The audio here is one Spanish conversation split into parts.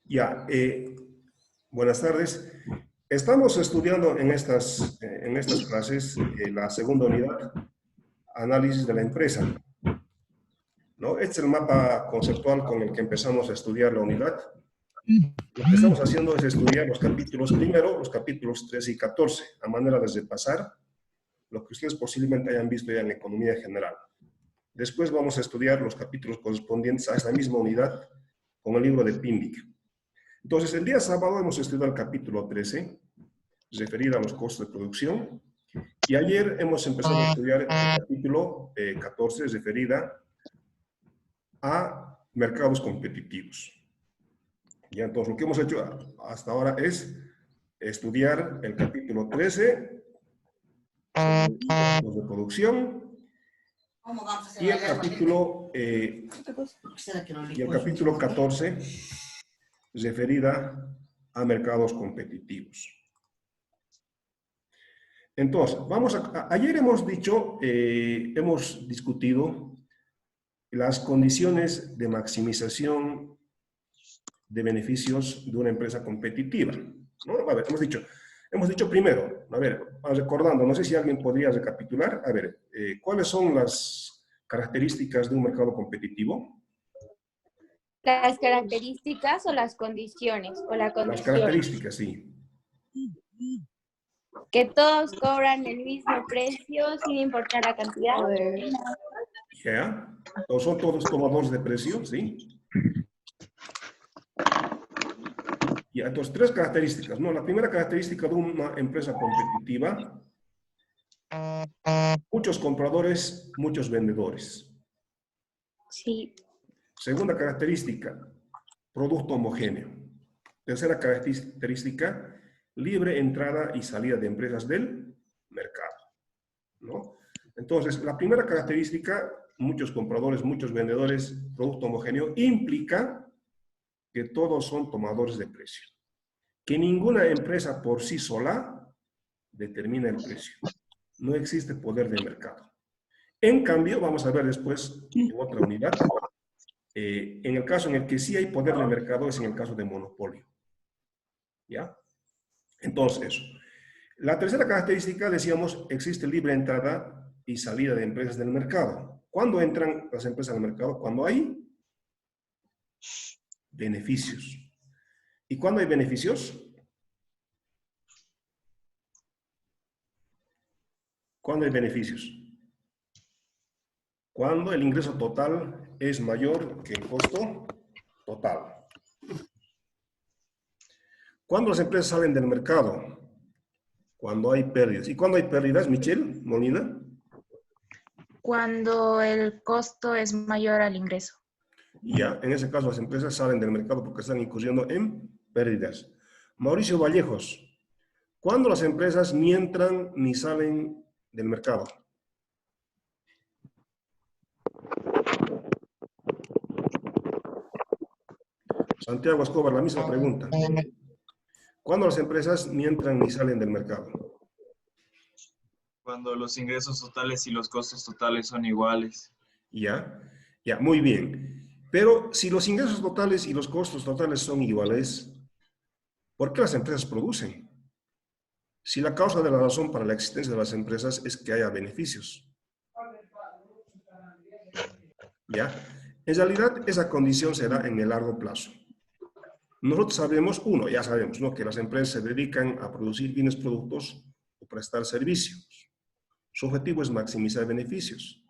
Ya, buenas tardes. Estamos estudiando en estas clases la segunda unidad, análisis de la empresa, ¿no? Este es el mapa conceptual con el que empezamos a estudiar la unidad. Lo que estamos haciendo es estudiar los capítulos primero, los capítulos 13 y 14, a manera de repasar lo que ustedes posiblemente hayan visto ya en economía general. Después vamos a estudiar los capítulos correspondientes a esta misma unidad con el libro de Pindic. Entonces, el día sábado hemos estudiado el capítulo 13, referido a los costos de producción, y ayer hemos empezado a estudiar el capítulo 14, referida a mercados competitivos. Ya, entonces, lo que hemos hecho hasta ahora es estudiar el capítulo 13, costos de producción, y el capítulo 14, referida a mercados competitivos. Entonces, ayer hemos discutido las condiciones de maximización de beneficios de una empresa competitiva, ¿no? A ver, hemos dicho primero, a ver, recordando, no sé si alguien podría recapitular, a ver, ¿cuáles son las características de un mercado competitivo? Las características o las condiciones, o la condición. Las características, sí. Que todos cobran el mismo precio sin importar la cantidad. ¿Ya? ¿O son todos tomadores de precio? ¿Sí? Y entonces, tres características, ¿no? La primera característica de una empresa competitiva: muchos compradores, muchos vendedores. Sí. Segunda característica: producto homogéneo. Tercera característica: libre entrada y salida de empresas del mercado, ¿no? Entonces, la primera característica, muchos compradores, muchos vendedores, producto homogéneo, implica que todos son tomadores de precio. Que ninguna empresa por sí sola determina el precio. No existe poder de mercado. En cambio, vamos a ver después, en otra unidad, en el caso en el que sí hay poder de mercado es en el caso de monopolio. ¿Ya? Entonces, la tercera característica, decíamos, existe libre entrada y salida de empresas del mercado. ¿Cuándo entran las empresas al mercado? Cuando hay beneficios. ¿Y cuándo hay beneficios? ¿Cuándo hay beneficios? Cuando el ingreso total es mayor que el costo total. ¿Cuándo las empresas salen del mercado? Cuando hay pérdidas. ¿Y cuándo hay pérdidas, Michelle Molina? Cuando el costo es mayor al ingreso. Ya, en ese caso las empresas salen del mercado porque están incurriendo en pérdidas. Mauricio Vallejos, ¿cuándo las empresas ni entran ni salen del mercado? Santiago Escobar, la misma pregunta. ¿Cuándo las empresas ni entran ni salen del mercado? Cuando los ingresos totales y los costos totales son iguales. Ya, muy bien. Pero si los ingresos totales y los costos totales son iguales, ¿por qué las empresas producen? Si la causa de la razón para la existencia de las empresas es que haya beneficios. ¿Ya? En realidad, esa condición se da en el largo plazo. Nosotros sabemos, ya sabemos, ¿no?, que las empresas se dedican a producir bienes, productos o prestar servicios. Su objetivo es maximizar beneficios.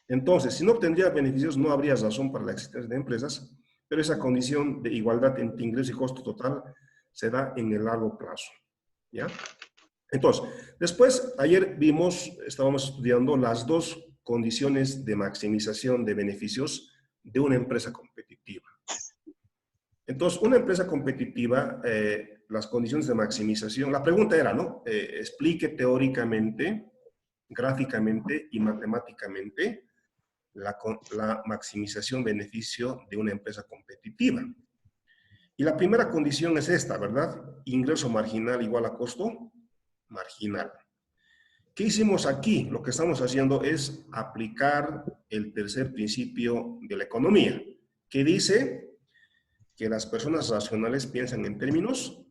Entonces, si no obtendría beneficios, no habría razón para la existencia de empresas, pero esa condición de igualdad entre ingreso y costo total se da en el largo plazo. ¿Ya? Entonces, después, ayer estábamos estudiando las dos condiciones de maximización de beneficios de una empresa competitiva. Entonces, una empresa competitiva, las condiciones de maximización, la pregunta era, ¿no? Explique teóricamente, gráficamente y matemáticamente la maximización beneficio de una empresa competitiva. Y la primera condición es esta, ¿verdad? Ingreso marginal igual a costo marginal. ¿Qué hicimos aquí? Lo que estamos haciendo es aplicar el tercer principio de la economía, que dice que las personas racionales piensan en términos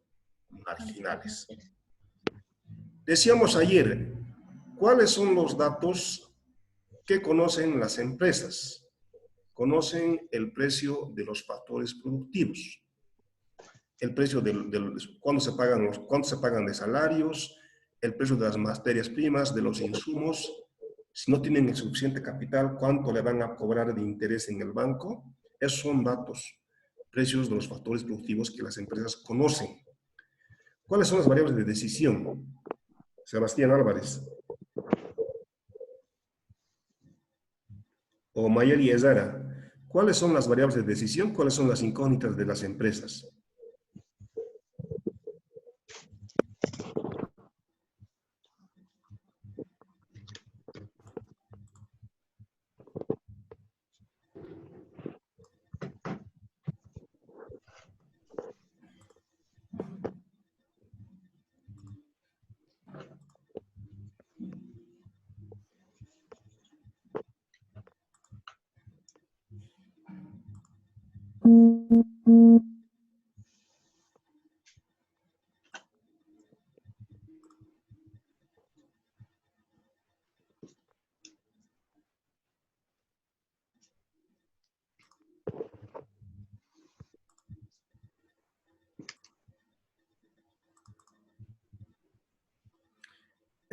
marginales. Decíamos ayer, ¿cuáles son los datos que conocen las empresas? Conocen el precio de los factores productivos, el precio de cuánto se pagan de salarios, el precio de las materias primas, de los insumos, si no tienen el suficiente capital, cuánto le van a cobrar de interés en el banco. Esos son datos, precios de los factores productivos que las empresas conocen. ¿Cuáles son las variables de decisión? Sebastián Álvarez. O Mayeli Ezara. ¿Cuáles son las variables de decisión? ¿Cuáles son las incógnitas de las empresas?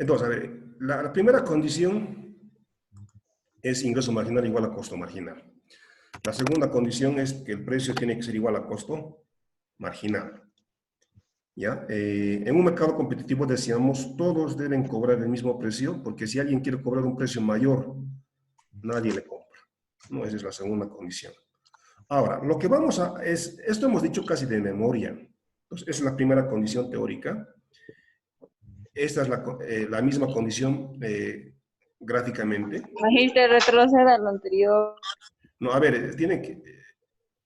Entonces, a ver, la primera condición es ingreso marginal igual a costo marginal. La segunda condición es que el precio tiene que ser igual a costo marginal. ¿Ya? En un mercado competitivo decíamos, todos deben cobrar el mismo precio, porque si alguien quiere cobrar un precio mayor, nadie le compra. ¿No? Esa es la segunda condición. Ahora, lo que vamos a es, esto hemos dicho casi de memoria. Entonces, esa es la primera condición teórica. Esta es la misma condición gráficamente. Magíster, retroceda a lo anterior. No, a ver, tiene que...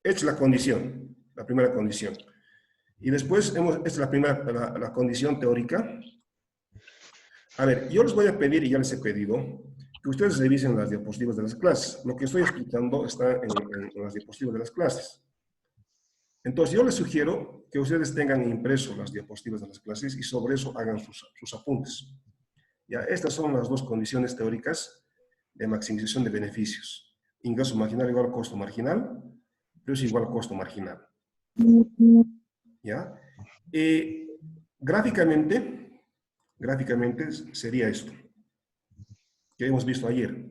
Esta es la condición, la primera condición. Y después, esta es la primera, la condición teórica. A ver, yo les voy a pedir, y ya les he pedido, que ustedes revisen las diapositivas de las clases. Lo que estoy explicando está en las diapositivas de las clases. Entonces, yo les sugiero que ustedes tengan impreso las diapositivas de las clases y sobre eso hagan sus apuntes. Ya, estas son las dos condiciones teóricas de maximización de beneficios. Ingreso marginal igual a costo marginal, precio igual a costo marginal. ¿Ya? Gráficamente sería esto, que hemos visto ayer.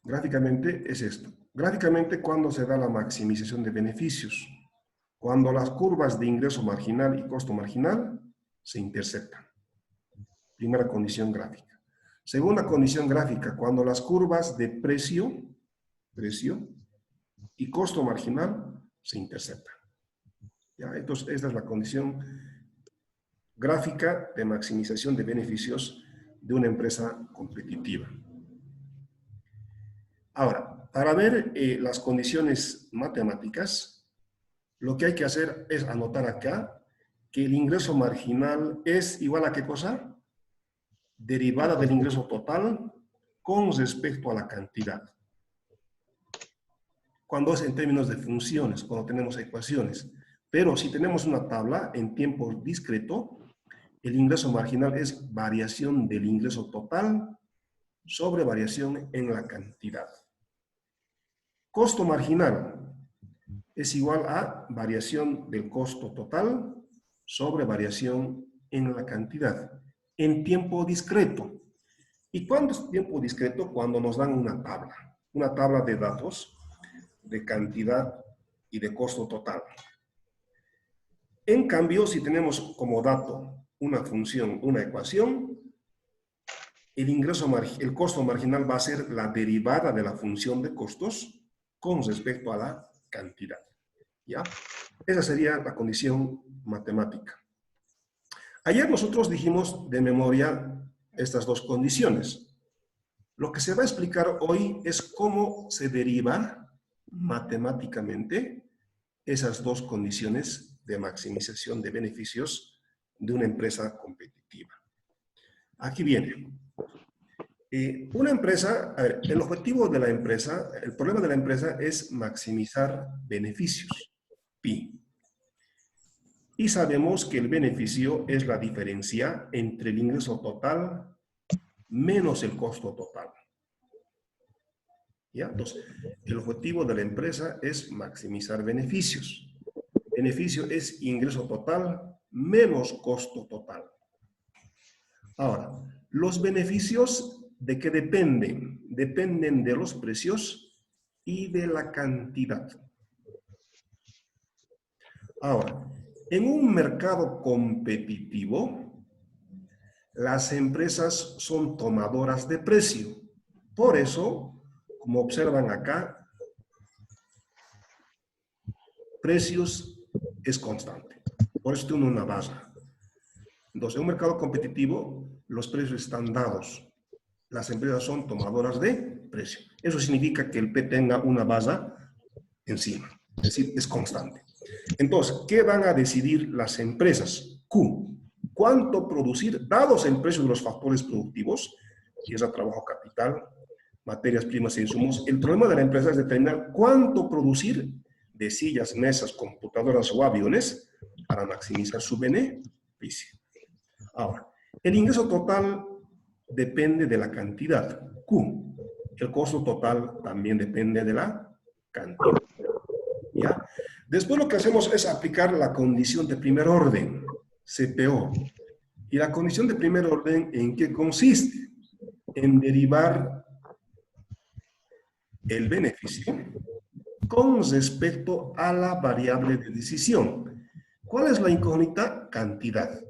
Gráficamente es esto. Gráficamente, ¿cuándo se da la maximización de beneficios? Cuando las curvas de ingreso marginal y costo marginal se interceptan. Primera condición gráfica. Segunda condición gráfica, cuando las curvas de precio y costo marginal se interceptan. ¿Ya? Entonces, esta es la condición gráfica de maximización de beneficios de una empresa competitiva. Ahora, para ver las condiciones matemáticas, lo que hay que hacer es anotar acá que el ingreso marginal es igual a ¿qué cosa? Derivada del ingreso total con respecto a la cantidad. Cuando es en términos de funciones, cuando tenemos ecuaciones. Pero si tenemos una tabla en tiempo discreto, el ingreso marginal es variación del ingreso total sobre variación en la cantidad. Costo marginal es igual a variación del costo total sobre variación en la cantidad, en tiempo discreto. ¿Y cuándo es tiempo discreto? Cuando nos dan una tabla de datos de cantidad y de costo total. En cambio, si tenemos como dato una función, una ecuación, el costo marginal va a ser la derivada de la función de costos con respecto a la cantidad. ¿Ya? Esa sería la condición matemática. Ayer nosotros dijimos de memoria estas dos condiciones. Lo que se va a explicar hoy es cómo se derivan matemáticamente esas dos condiciones de maximización de beneficios de una empresa competitiva. Aquí viene. Una empresa, a ver, el objetivo de la empresa, el problema de la empresa es maximizar beneficios, pi. Y sabemos que el beneficio es la diferencia entre el ingreso total menos el costo total. ¿Ya? Entonces, el objetivo de la empresa es maximizar beneficios. Beneficio es ingreso total menos costo total. Ahora, los beneficios, ¿de qué dependen? Dependen de los precios y de la cantidad. Ahora, en un mercado competitivo, las empresas son tomadoras de precio. Por eso, como observan acá, precios es constante. Por eso tiene una base. Entonces, en un mercado competitivo, los precios están dados. Las empresas son tomadoras de precio. Eso significa que el P tenga una base encima. Es decir, es constante. Entonces, ¿qué van a decidir las empresas? Q. ¿Cuánto producir dados el precio de los factores productivos? Tierra, trabajo, capital, materias primas e insumos. El problema de la empresa es determinar cuánto producir de sillas, mesas, computadoras o aviones para maximizar su beneficio. Ahora, el ingreso total depende de la cantidad, Q. El costo total también depende de la cantidad. ¿Ya? Después lo que hacemos es aplicar la condición de primer orden, CPO. ¿Y la condición de primer orden en qué consiste? En derivar el beneficio con respecto a la variable de decisión. ¿Cuál es la incógnita? Cantidad.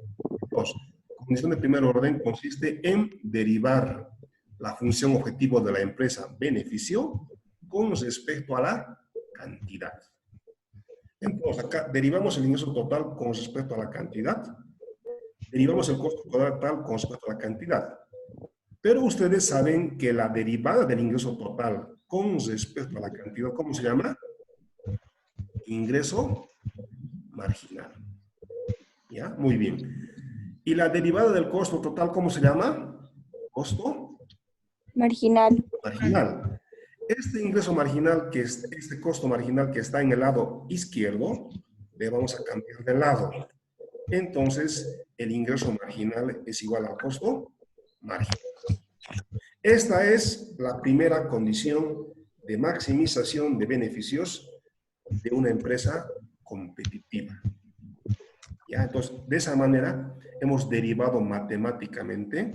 Entonces, condición de primer orden consiste en derivar la función objetivo de la empresa beneficio con respecto a la cantidad. Entonces, acá derivamos el ingreso total con respecto a la cantidad, derivamos el costo total con respecto a la cantidad. Pero ustedes saben que la derivada del ingreso total con respecto a la cantidad, ¿cómo se llama? Ingreso marginal. ¿Ya? Muy bien. ¿Y la derivada del costo total, cómo se llama? Costo Marginal. marginal. Este ingreso marginal, este costo marginal que está en el lado izquierdo, le vamos a cambiar de lado. Entonces, el ingreso marginal es igual al costo marginal. Esta es la primera condición de maximización de beneficios de una empresa competitiva. ¿Ya? Entonces, de esa manera, hemos derivado matemáticamente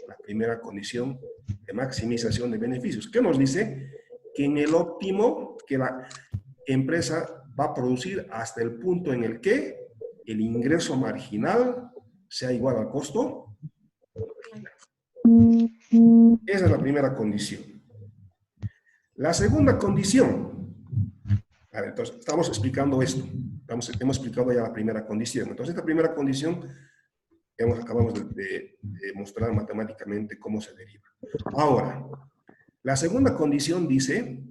la primera condición de maximización de beneficios. ¿Qué nos dice? Que en el óptimo, que la empresa va a producir hasta el punto en el que el ingreso marginal sea igual al costo marginal. Esa es la primera condición. La segunda condición, a ver, entonces estamos explicando esto. Hemos explicado ya la primera condición. Entonces, esta primera condición acabamos de mostrar matemáticamente cómo se deriva. Ahora, la segunda condición dice,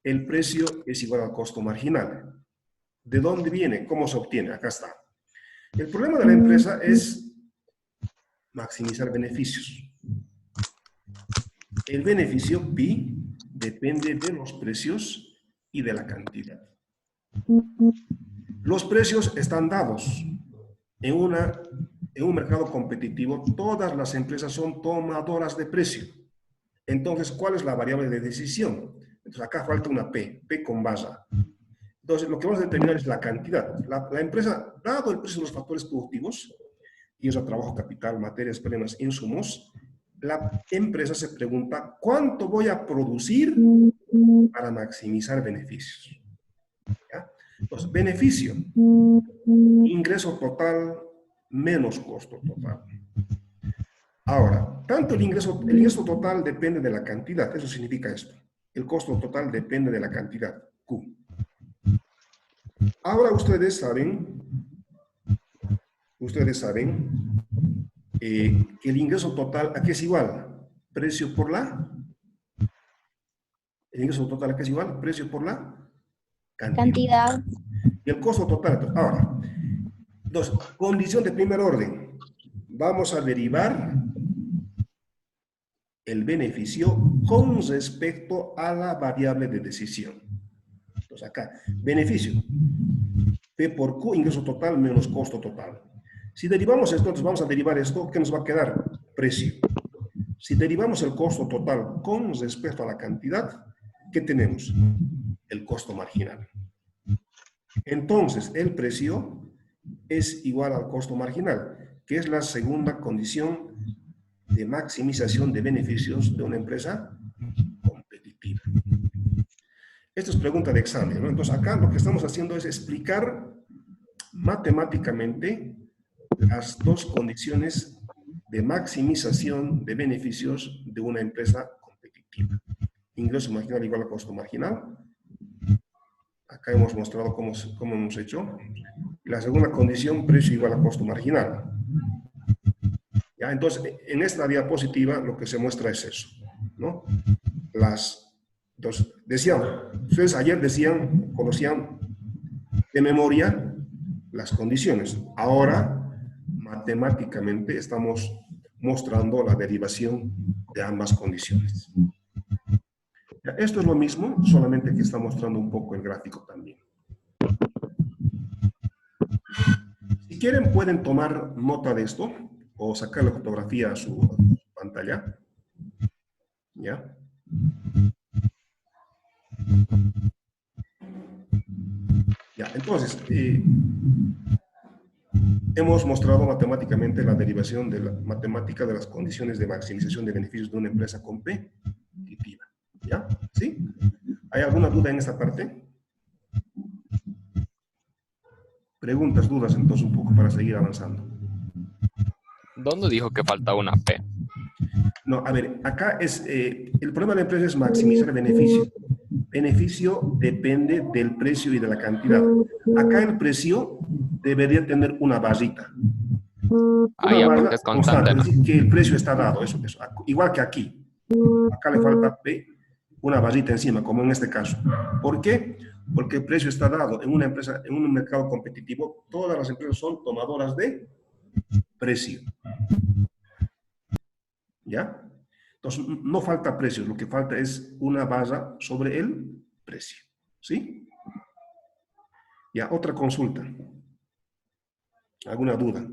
el precio es igual al costo marginal. ¿De dónde viene? ¿Cómo se obtiene? Acá está. El problema de la empresa es maximizar beneficios. El beneficio, pi, depende de los precios y de la cantidad. Los precios están dados. En un mercado competitivo, todas las empresas son tomadoras de precio. Entonces, ¿cuál es la variable de decisión? Entonces, acá falta una P con base. Entonces, lo que vamos a determinar es la cantidad. La empresa, dado el precio de los factores productivos, y eso trabajo, capital, materias primas, insumos, la empresa se pregunta, ¿cuánto voy a producir para maximizar beneficios? ¿Ya? Entonces, beneficio, ingreso total menos costo total. Ahora, tanto el ingreso total depende de la cantidad, eso significa esto. El costo total depende de la cantidad, Q. Ahora ustedes saben que el ingreso total, ¿a qué es igual? Precio por la... El ingreso total, ¿a qué es igual? Precio por la cantidad. Y el costo total. Ahora, entonces, condición de primer orden. Vamos a derivar el beneficio con respecto a la variable de decisión. Entonces acá, beneficio, P por Q, ingreso total menos costo total. Si derivamos esto, entonces vamos a derivar esto, ¿qué nos va a quedar? Precio. Si derivamos el costo total con respecto a la cantidad, ¿qué tenemos? El costo marginal. Entonces, el precio es igual al costo marginal, que es la segunda condición de maximización de beneficios de una empresa competitiva. Esto es pregunta de examen, ¿no? Entonces, acá lo que estamos haciendo es explicar matemáticamente las dos condiciones de maximización de beneficios de una empresa competitiva. Ingreso marginal igual a costo marginal. Acá hemos mostrado cómo hemos hecho. La segunda condición, precio igual a costo marginal. ¿Ya? Entonces, en esta diapositiva lo que se muestra es eso, ¿no? Ustedes ayer conocían de memoria las condiciones. Ahora, matemáticamente, estamos mostrando la derivación de ambas condiciones. ¿Ya? Esto es lo mismo, solamente que está mostrando un poco el gráfico también. Si quieren, pueden tomar nota de esto o sacar la fotografía a su pantalla. ¿Ya? Ya, entonces, hemos mostrado matemáticamente la derivación de la matemática de las condiciones de maximización de beneficios de una empresa competitiva. ¿Ya? ¿Sí? ¿Hay alguna duda en esta parte? Preguntas, dudas, entonces, un poco para seguir avanzando. ¿Dónde dijo que falta una P? No, a ver, acá es, el problema de la empresa es maximizar el beneficio. Beneficio depende del precio y de la cantidad. Acá el precio debería tener una barrita. Ah, ya, barra porque es constante, ¿no? es decir, que el precio está dado, eso. Igual que aquí. Acá le falta P, una barrita encima, como en este caso. ¿Por qué? Porque el precio está dado en una empresa, en un mercado competitivo. Todas las empresas son tomadoras de precio. ¿Ya? Entonces, no falta precios, lo que falta es una barra sobre el precio. ¿Sí? Ya, otra consulta. ¿Alguna duda?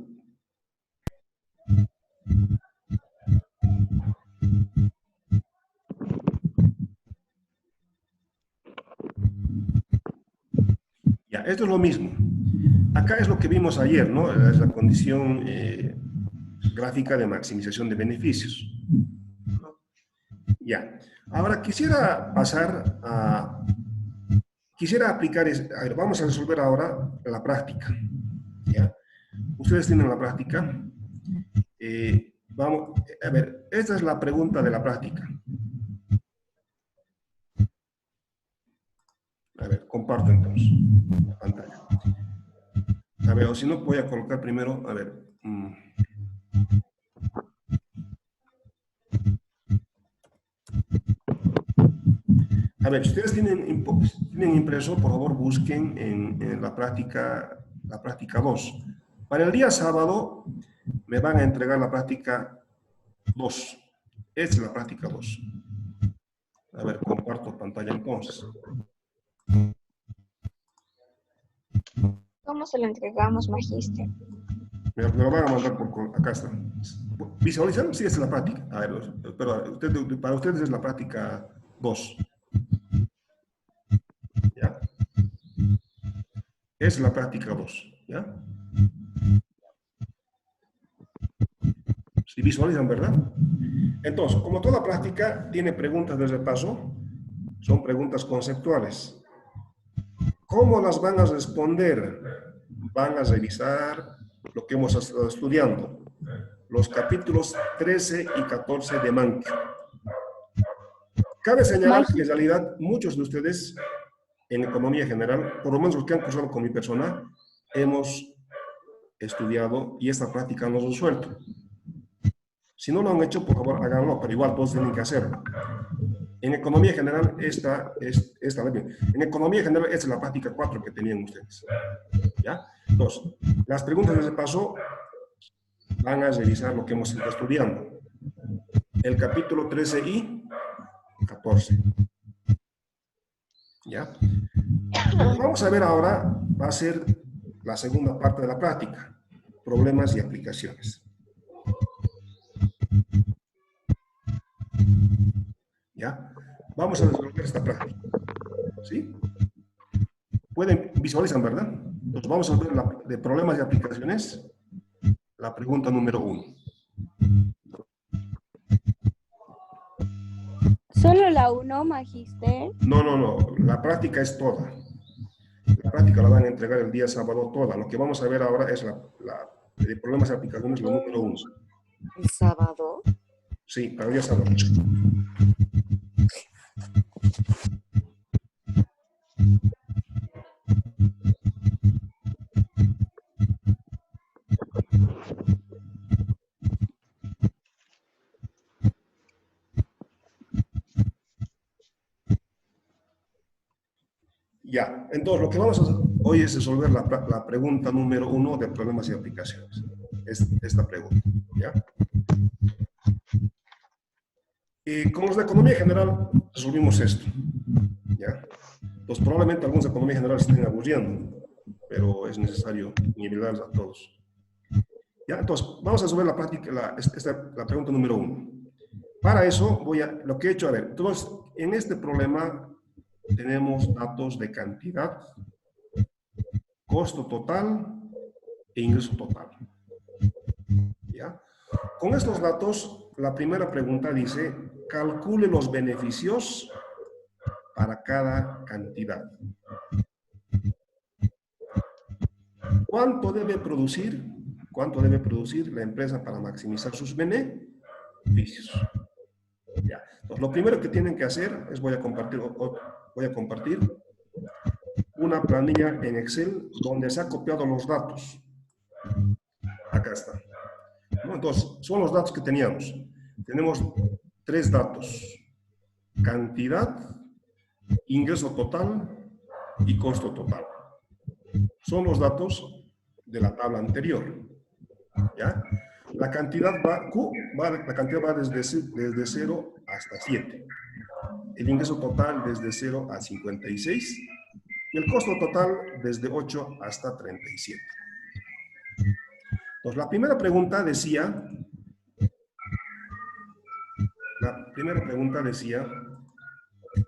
Ya, esto es lo mismo. Acá es lo que vimos ayer, ¿no? Es la condición gráfica de maximización de beneficios. Ya. Ahora quisiera pasar a... Quisiera aplicar... A ver, vamos a resolver ahora la práctica. ¿Ya? Ustedes tienen la práctica. Vamos, a ver, esta es la pregunta de la práctica. A ver, comparto entonces la pantalla. A ver, o si no, voy a colocar primero, a ver. A ver, si ustedes tienen impreso, por favor busquen en la práctica 2. Para el día sábado me van a entregar la práctica 2. Esta es la práctica 2. A ver, comparto pantalla entonces. ¿Cómo se lo entregamos, magíster? Me lo van a mandar por acá está. ¿Visualizan? Sí, esta es la práctica. A ver, pero para ustedes es la práctica 2. ¿Ya? Es la práctica 2. ¿Ya? Si visualizan, ¿verdad? Entonces, como toda práctica tiene preguntas de repaso, son preguntas conceptuales. ¿Cómo las van a responder? Van a revisar lo que hemos estado estudiando, los capítulos 13 y 14 de Mankey. Cabe señalar que en realidad muchos de ustedes en economía general, por lo menos los que han cursado con mi persona, hemos estudiado y esta práctica nos ha resuelto. Si no lo han hecho, por favor háganlo, pero igual todos tienen que hacerlo. En economía general, en economía general, esta es la práctica 4 que tenían ustedes. ¿Ya? Entonces, las preguntas de ese paso van a revisar lo que hemos estado estudiando. el capítulo 13 y 14. ¿Ya? Lo que vamos a ver ahora va a ser la segunda parte de la práctica, problemas y aplicaciones. ¿Ya? Vamos a resolver esta práctica. ¿Sí? Pueden, visualizan, ¿verdad? Entonces vamos a ver de problemas y aplicaciones, la pregunta número 1. ¿Solo la 1, Magister? No, la práctica es toda. La práctica la van a entregar el día sábado toda. Lo que vamos a ver ahora es la de problemas y aplicaciones, la número 1. ¿El sábado? Sí, para el día sábado. Ya, entonces lo que vamos a hacer hoy es resolver la pregunta número 1 de problemas y aplicaciones. Esta pregunta, ¿ya? Y como es de economía general, resolvimos esto, ¿ya? Entonces probablemente algunos de economía general se estén aburriendo, pero es necesario nivelarlos a todos. ¿Ya? Entonces, vamos a resolver la práctica, la pregunta número 1. Para eso, lo que he hecho, a ver, entonces, en este problema tenemos datos de cantidad, costo total e ingreso total. ¿Ya? Con estos datos, la primera pregunta dice, calcule los beneficios para cada cantidad. ¿Cuánto debe producir la empresa para maximizar sus beneficios? Ya. Entonces, lo primero que tienen que hacer es voy a compartir una planilla en Excel donde se ha copiado los datos. Acá está. ¿No? Entonces, son los datos que teníamos. Tenemos 3 datos. Cantidad, ingreso total y costo total. Son los datos de la tabla anterior. ¿Ya? La cantidad va desde 0 hasta 7. El ingreso total desde 0 a 56. Y el costo total desde 8 hasta 37. Entonces, la primera pregunta decía,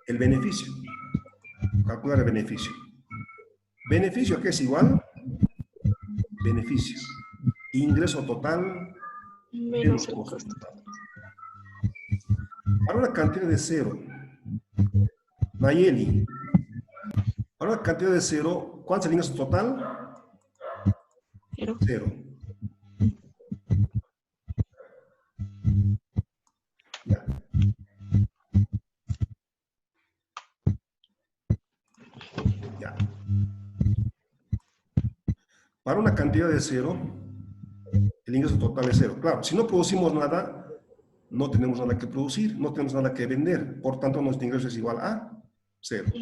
el beneficio. Calcular el beneficio. ¿Beneficio a qué es igual? Beneficio. Ingreso total menos costo total. Para una cantidad de 0, Nayeli, para una cantidad de 0, ¿cuánto es el ingreso total? 0. Ya. Ya. Para una cantidad de 0, el ingreso total es 0. Claro, si no producimos nada, no tenemos nada que producir, no tenemos nada que vender. Por tanto, nuestro ingreso es igual a 0.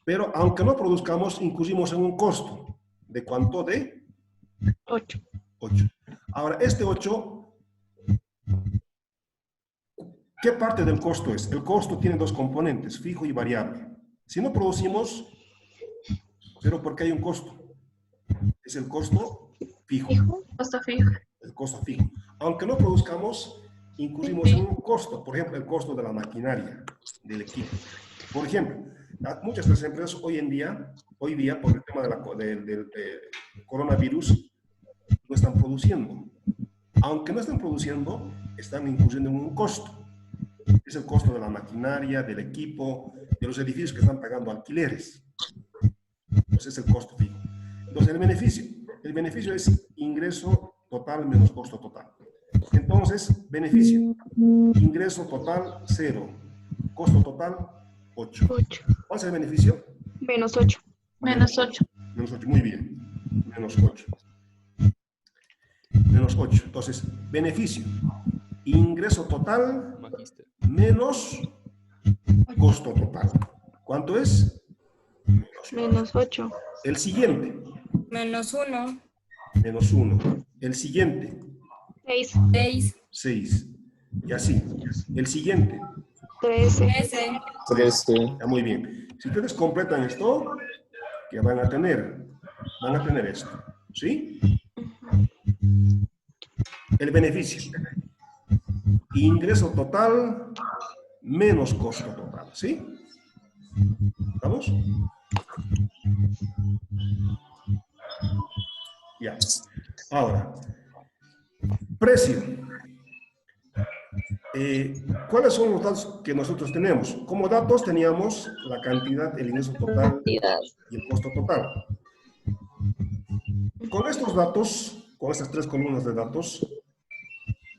Pero aunque no produzcamos, incurrimos en un costo. ¿De cuánto? De 8. 8. Ahora, este 8, ¿qué parte del costo es? El costo tiene 2 componentes, fijo y variable. Si no producimos, 0 porque hay un costo. Es el costo fijo. Costo fijo. El costo fijo. Aunque no produzcamos, incurrimos en un costo. Por ejemplo, el costo de la maquinaria, del equipo. Por ejemplo, muchas de las empresas hoy día, por el tema del coronavirus, no están produciendo. Aunque no están produciendo, están incurriendo en un costo. Es el costo de la maquinaria, del equipo, de los edificios que están pagando alquileres. Entonces es el costo fijo. Entonces el beneficio es ingreso total menos costo total. Entonces, beneficio, ingreso total 0, costo total 8. ¿Cuál es el beneficio? Menos 8. Menos 8. Menos 8, muy bien. Menos 8. Menos 8. Entonces, beneficio, ingreso total menos costo total. ¿Cuánto es? Menos 8. El siguiente. Menos 1. Menos 1. El siguiente. 6. 6. 6. Y así. El siguiente. 13. 13. 13. Ya, muy bien. Si ustedes completan esto, ¿qué van a tener? Van a tener esto. ¿Sí? El beneficio. Ingreso total menos costo total. ¿Sí? ¿Vamos? Ya. Ahora, precio. ¿Cuáles son los datos que nosotros tenemos? Como datos teníamos la cantidad, el ingreso total y el costo total. Con estos datos, con estas tres columnas de datos,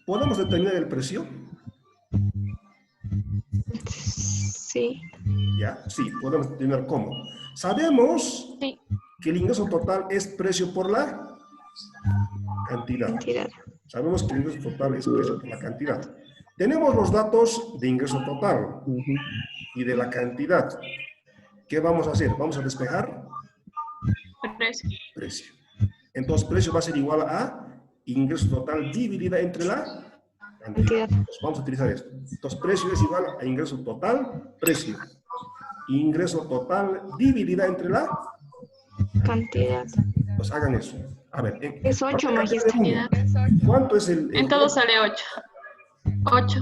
¿podemos determinar el precio? Sí. Ya, sí, podemos determinar cómo. Sabemos Sí. que el ingreso total es precio por la cantidad. Cantidad. Sabemos que el ingreso total es precio por la cantidad. Tenemos los datos de ingreso total y de la cantidad. ¿Qué vamos a hacer? Vamos a despejar Precio. precio. Entonces, precio va a ser igual a ingreso total dividida entre la cantidad. Entonces, vamos a utilizar esto. Entonces, precio es igual a ingreso total, precio. Ingreso total dividida entre la Cantidad. Pues hagan eso. A ver. Es 8, para magister. uno, ¿cuánto es el En todo sale 8. 8.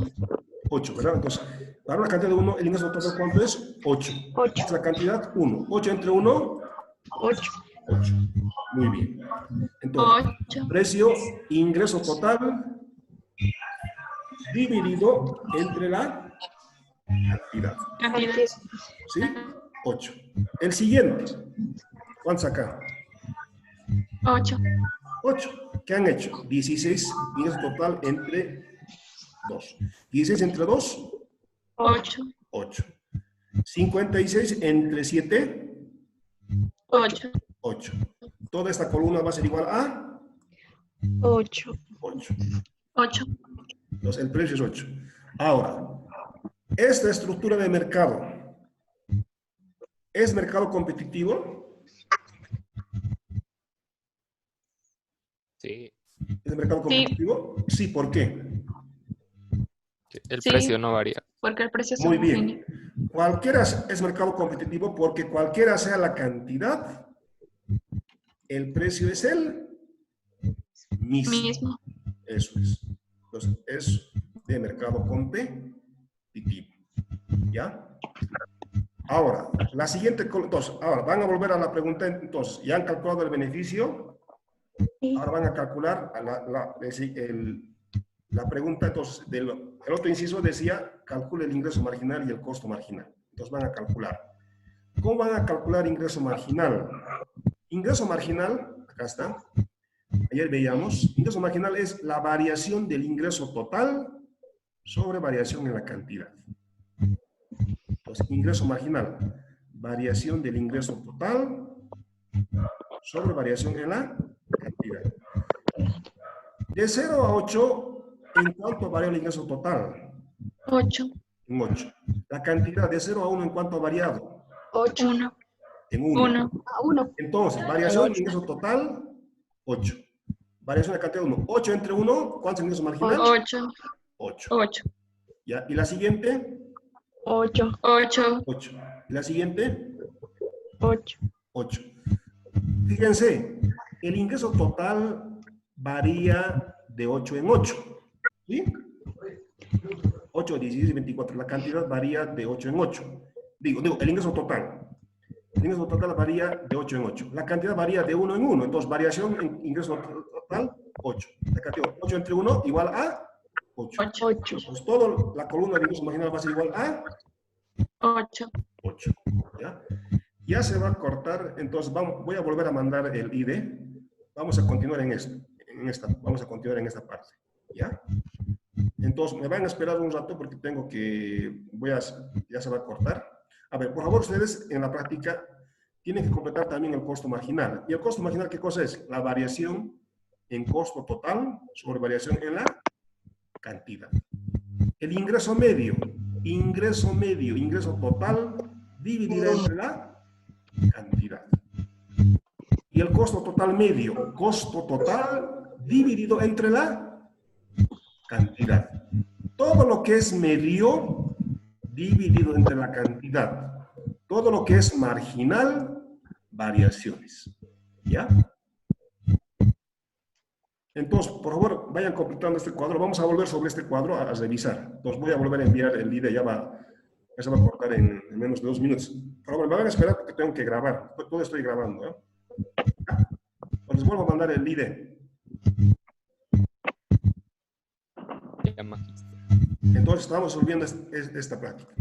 8, ¿verdad? Entonces, para una cantidad de 1, el ingreso total, ¿cuánto es? 8. 8. Es la cantidad 1. 8 entre 1, 8. 8. Muy bien. Entonces, 8. precio, ingreso total, dividido entre la cantidad. Cantidad. ¿Sí? 8. El siguiente. ¿Cuántos acá? 8. 8. ¿Qué han hecho? 16 ingreso total entre 2. 16 entre 2, 8. 8. 56 entre 7, 8. 8. Toda esta columna va a ser igual a 8. 8. 8. Entonces, el precio es 8. Ahora, esta estructura de mercado, ¿es mercado competitivo? Sí. ¿Es mercado competitivo? Sí, ¿por qué? El Sí. precio no varía. Porque el precio es Muy homogéneo. bien. Cualquiera es mercado competitivo porque cualquiera sea la cantidad, el precio es el mismo. Mismo. Eso es. Entonces, es de mercado competitivo. ¿Ya? Ahora, la siguiente, entonces, ahora van a volver a la pregunta, entonces, ¿ya han calculado el beneficio? Sí. Ahora van a calcular la pregunta, entonces, el otro inciso decía, calcule el ingreso marginal y el costo marginal. Entonces van a calcular. ¿Cómo van a calcular ingreso marginal? Ingreso marginal, acá está. Ayer veíamos, ingreso marginal es la variación del ingreso total sobre variación en la cantidad. Entonces, ingreso marginal, variación del ingreso total sobre variación en la cantidad. De 0 a 8, ¿en cuánto varía el ingreso total? 8. En 8. La cantidad de 0 a 1, ¿en cuánto ha variado? 8. 1. En 1. 1. 1. Entonces, variación del ingreso total, 8. Variación de cantidad 1. 8 entre 1, ¿cuánto es el ingreso marginal? 8. 8. 8. ¿Ya? ¿Y la siguiente? 8. 8. 8. ¿Y la siguiente? 8. 8. Fíjense, el ingreso total varía de 8 en 8. ¿Sí? 8, 16 y 24. La cantidad varía de 8 en 8. Digo, el ingreso total. El ingreso total varía de 8 en 8. La cantidad varía de 1 en 1. Entonces, variación en ingreso total, 8. La cantidad 8 entre 1 igual a 8. 8. Pues toda la columna de ingreso marginal va a ser igual a 8. 8. ¿Ya? Ya se va a cortar, entonces voy a volver a mandar el ID. Vamos a continuar vamos a continuar en esta parte. ¿Ya? Entonces, me van a esperar un rato porque tengo que, ya se va a cortar. A ver, por favor, ustedes en la práctica tienen que completar también el costo marginal. ¿Y el costo marginal qué cosa es? La variación en costo total sobre variación en la cantidad. El ingreso medio, ingreso total dividido entre la cantidad. Y el costo total medio, costo total dividido entre la cantidad. Todo lo que es medio dividido entre la cantidad. Todo lo que es marginal, variaciones. ¿Ya? Entonces, por favor, vayan completando este cuadro. Vamos a volver sobre este cuadro a revisar. Entonces, voy a volver a enviar el IDE. Ya se va a cortar en menos de 2 minutos. Por favor, me van a esperar porque tengo que grabar. Todo estoy grabando. ¿Eh? Les vuelvo a mandar el IDE. Ya, magíster. Entonces, estamos resolviendo esta práctica.